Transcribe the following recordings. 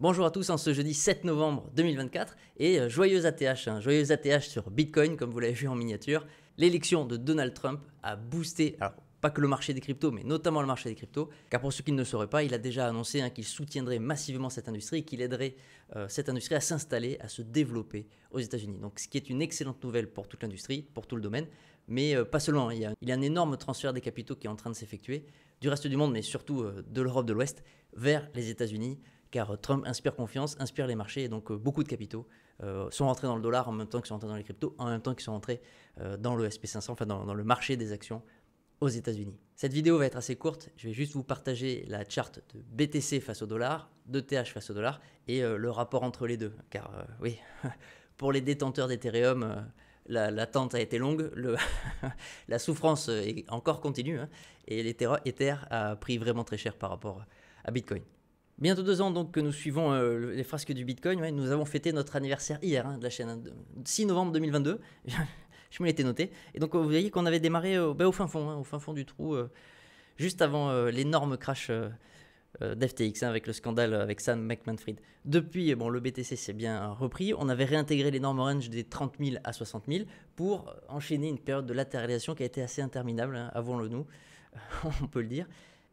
Bonjour à tous en ce jeudi 7 novembre 2024 et joyeux ATH, joyeux ATH sur Bitcoin comme vous l'avez vu en miniature. L'élection de Donald Trump a boosté, alors pas que le marché des cryptos, mais notamment le marché des cryptos, car pour ceux qui ne le sauraient pas, il a déjà annoncé qu'il soutiendrait massivement cette industrie et qu'il aiderait cette industrie à s'installer, à se développer aux États-Unis. Donc ce qui est une excellente nouvelle pour toute l'industrie, pour tout le domaine, mais pas seulement, il y a un énorme transfert des capitaux qui est en train de s'effectuer du reste du monde, mais surtout de l'Europe de l'Ouest, vers les États-Unis, car Trump inspire confiance, inspire les marchés, et donc beaucoup de capitaux sont rentrés dans le dollar en même temps qu'ils sont rentrés dans les cryptos, en même temps qu'ils sont rentrés dans le SP500, enfin dans le marché des actions aux États-Unis. Cette vidéo va être assez courte, je vais juste vous partager la charte de BTC face au dollar, d'ETH face au dollar, et le rapport entre les deux, car oui, pour les détenteurs d'Ethereum, l'attente a été longue, la souffrance est encore continue, et l'Ether a pris vraiment très cher par rapport à Bitcoin. Bientôt 2 ans donc que nous suivons les frasques du Bitcoin. Ouais, nous avons fêté notre anniversaire hier de la chaîne, 6 novembre 2022. Je me l'étais noté. Et donc vous voyez qu'on avait démarré au fin fond du trou, juste avant l'énorme crash d'FTX avec le scandale avec Sam Bankman-Fried. Depuis, le BTC s'est bien repris. On avait réintégré l'énorme range des 30 000 à 60 000 pour enchaîner une période de latéralisation qui a été assez interminable, avouons-le nous, on peut le dire.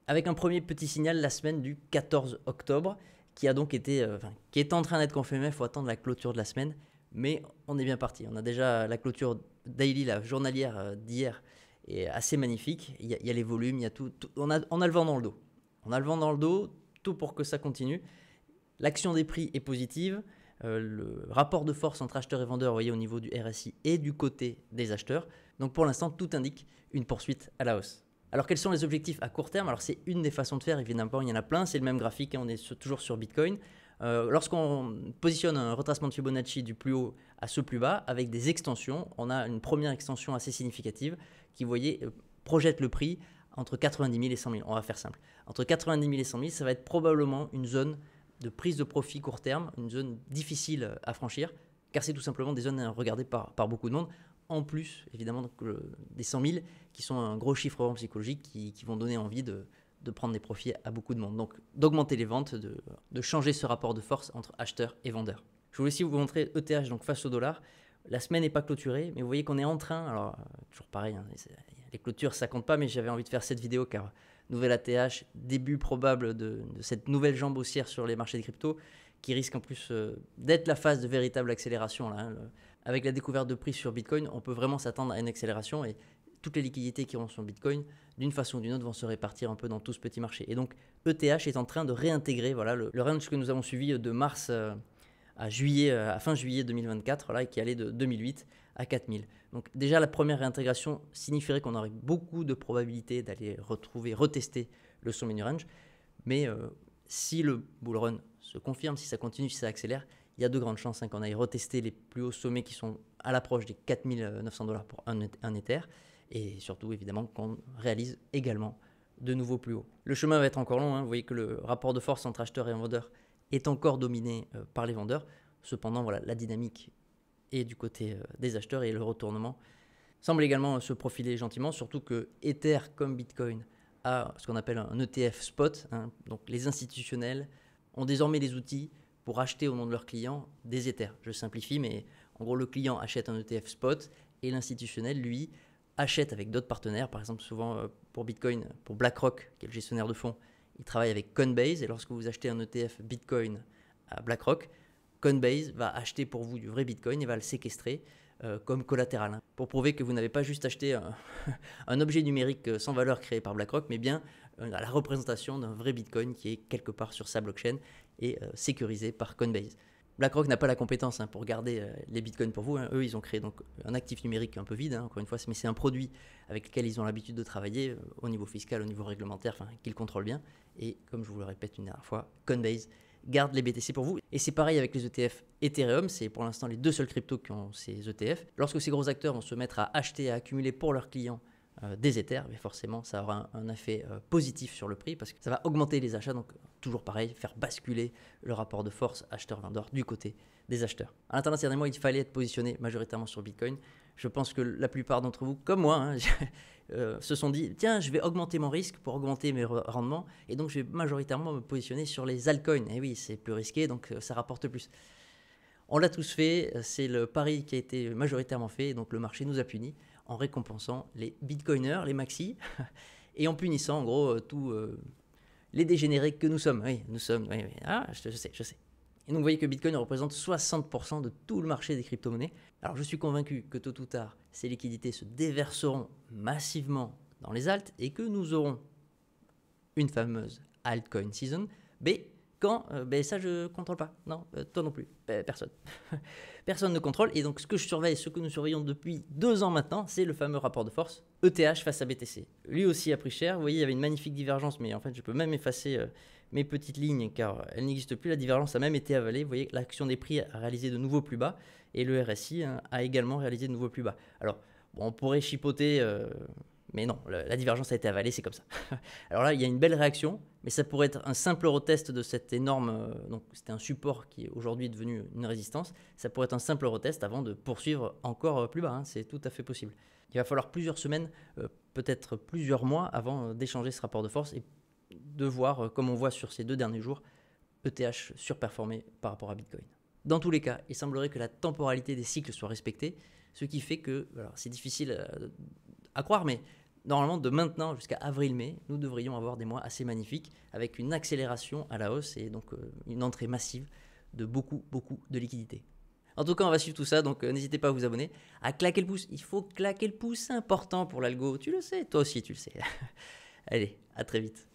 Avec un premier petit signal la semaine du 14 octobre, qui a donc été, qui est en train d'être confirmé. Il faut attendre la clôture de la semaine, mais on est bien parti. On a déjà la clôture daily, la journalière d'hier, est assez magnifique. Il y a les volumes, il y a tout. On a le vent dans le dos. On a le vent dans le dos, tout pour que ça continue. L'action des prix est positive. Le rapport de force entre acheteurs et vendeurs, vous voyez, au niveau du RSI et du côté des acheteurs. Donc pour l'instant, tout indique une poursuite à la hausse. Alors quels sont les objectifs à court terme? Alors c'est une des façons de faire, évidemment il y en a plein, c'est le même graphique, on est toujours sur Bitcoin. Lorsqu'on positionne un retracement de Fibonacci du plus haut à ce plus bas, avec des extensions, on a une première extension assez significative qui, vous voyez, projette le prix entre 90 000 et 100 000, on va faire simple. Entre 90 000 et 100 000, ça va être probablement une zone de prise de profit court terme, une zone difficile à franchir, car c'est tout simplement des zones regardées par beaucoup de monde. En plus, évidemment, donc, des 100 000 qui sont un gros chiffre vraiment psychologique qui vont donner envie de prendre des profits à beaucoup de monde. Donc, d'augmenter les ventes, de changer ce rapport de force entre acheteurs et vendeurs. Je voulais aussi vous montrer ETH donc face au dollar. La semaine n'est pas clôturée, mais vous voyez qu'on est en train, alors toujours pareil, les clôtures ça compte pas, mais j'avais envie de faire cette vidéo car nouvelle ATH, début probable de cette nouvelle jambe haussière sur les marchés de crypto, qui risque en plus d'être la phase de véritable accélération. Là, avec la découverte de prix sur Bitcoin, on peut vraiment s'attendre à une accélération et toutes les liquidités qui vont sur Bitcoin, d'une façon ou d'une autre, vont se répartir un peu dans tout ce petit marché. Et donc, ETH est en train de réintégrer le range que nous avons suivi de mars à fin juillet 2024, là, qui allait de 2008 à 4000. Donc déjà, la première réintégration signifierait qu'on aurait beaucoup de probabilités d'aller retester le son mini range. Mais si le bull run se confirme, si ça continue, si ça accélère, il y a de grandes chances qu'on aille retester les plus hauts sommets qui sont à l'approche des 4900 $ pour un Ether. Et surtout, évidemment, qu'on réalise également de nouveaux plus hauts. Le chemin va être encore long. Vous voyez que le rapport de force entre acheteurs et vendeurs est encore dominé par les vendeurs. Cependant, voilà, la dynamique est du côté des acheteurs et le retournement semble également se profiler gentiment, surtout que Ether comme Bitcoin a ce qu'on appelle un ETF spot. Donc les institutionnels ont désormais les outils pour acheter au nom de leurs clients des Ethers. Je simplifie, mais en gros, le client achète un ETF spot et l'institutionnel, lui, achète avec d'autres partenaires. Par exemple, souvent pour Bitcoin, pour BlackRock, qui est le gestionnaire de fonds, il travaille avec Coinbase. Et lorsque vous achetez un ETF Bitcoin à BlackRock, Coinbase va acheter pour vous du vrai Bitcoin et va le séquestrer comme collatéral, pour prouver que vous n'avez pas juste acheté un objet numérique sans valeur créé par BlackRock, mais bien la représentation d'un vrai Bitcoin qui est quelque part sur sa blockchain et sécurisé par Coinbase. BlackRock n'a pas la compétence pour garder les bitcoins pour vous. Eux, ils ont créé donc un actif numérique un peu vide, encore une fois, mais c'est un produit avec lequel ils ont l'habitude de travailler au niveau fiscal, au niveau réglementaire, qu'ils contrôlent bien. Et comme je vous le répète une dernière fois, Coinbase garde les BTC pour vous. Et c'est pareil avec les ETF Ethereum, c'est pour l'instant les deux seuls cryptos qui ont ces ETF. Lorsque ces gros acteurs vont se mettre à acheter, à accumuler pour leurs clients des Ethers, mais forcément ça aura un effet positif sur le prix parce que ça va augmenter les achats. Donc toujours pareil, faire basculer le rapport de force acheteur-vendeur du côté des acheteurs. À l'intérieur des derniers mois, il fallait être positionné majoritairement sur Bitcoin. Je pense que la plupart d'entre vous, comme moi, hein, se sont dit « Tiens, je vais augmenter mon risque pour augmenter mes rendements et donc je vais majoritairement me positionner sur les altcoins. » Et oui, c'est plus risqué, donc ça rapporte plus. On l'a tous fait, c'est le pari qui a été majoritairement fait, et donc le marché nous a punis en récompensant les bitcoiners, les maxis, et en punissant en gros tous les dégénérés que nous sommes. Oui, nous sommes, oui. Ah, je sais. Et donc vous voyez que Bitcoin représente 60% de tout le marché des crypto-monnaies. Alors je suis convaincu que tôt ou tard, ces liquidités se déverseront massivement dans les alts et que nous aurons une fameuse altcoin season. Mais quand ça je ne contrôle pas. Non, toi non plus. Personne. Personne ne contrôle. Et donc ce que je surveille, ce que nous surveillons depuis 2 ans maintenant, c'est le fameux rapport de force ETH face à BTC. Lui aussi a pris cher. Vous voyez, il y avait une magnifique divergence, mais en fait je peux même effacer mes petites lignes car elles n'existent plus. La divergence a même été avalée. Vous voyez, l'action des prix a réalisé de nouveaux plus bas et le RSI a également réalisé de nouveaux plus bas. Alors, bon, on pourrait chipoter, mais non, la divergence a été avalée, c'est comme ça. Alors là, il y a une belle réaction, mais ça pourrait être un simple retest de cette énorme... donc c'était un support qui est aujourd'hui devenu une résistance. Ça pourrait être un simple retest avant de poursuivre encore plus bas. Hein, c'est tout à fait possible. Il va falloir plusieurs semaines, peut-être plusieurs mois avant d'échanger ce rapport de force et de voir, comme on voit sur ces 2 derniers jours, ETH surperformer par rapport à Bitcoin. Dans tous les cas, il semblerait que la temporalité des cycles soit respectée, ce qui fait que, alors c'est difficile à croire, mais normalement de maintenant jusqu'à avril-mai, nous devrions avoir des mois assez magnifiques avec une accélération à la hausse et donc une entrée massive de beaucoup de liquidités. En tout cas, on va suivre tout ça, donc n'hésitez pas à vous abonner, à claquer le pouce. Il faut claquer le pouce, c'est important pour l'algo, tu le sais, toi aussi tu le sais. Allez, à très vite.